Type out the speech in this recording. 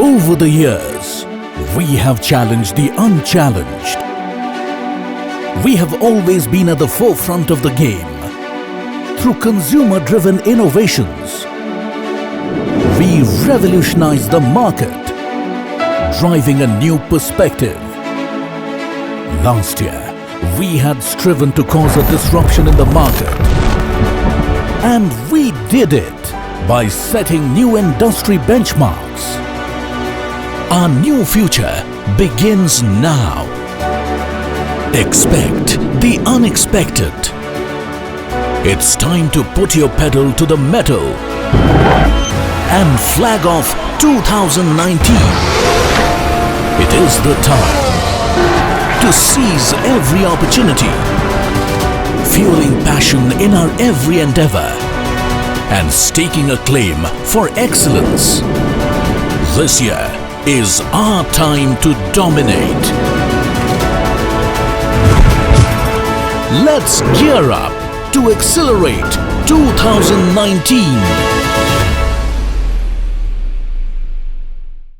Over the years, we have challenged the unchallenged. We have always been at the forefront of the game. Through consumer-driven innovations, we revolutionized the market, driving a new perspective. Last year, we had striven to cause a disruption in the market. And we did it by setting new industry benchmarks. Our new future begins now. Expect the unexpected. It's time to put your pedal to the metal and flag off 2019. It is the time to seize every opportunity, fueling passion in our every endeavor, and staking a claim for excellence. This year is our time to dominate. Let's gear up to accelerate 2019.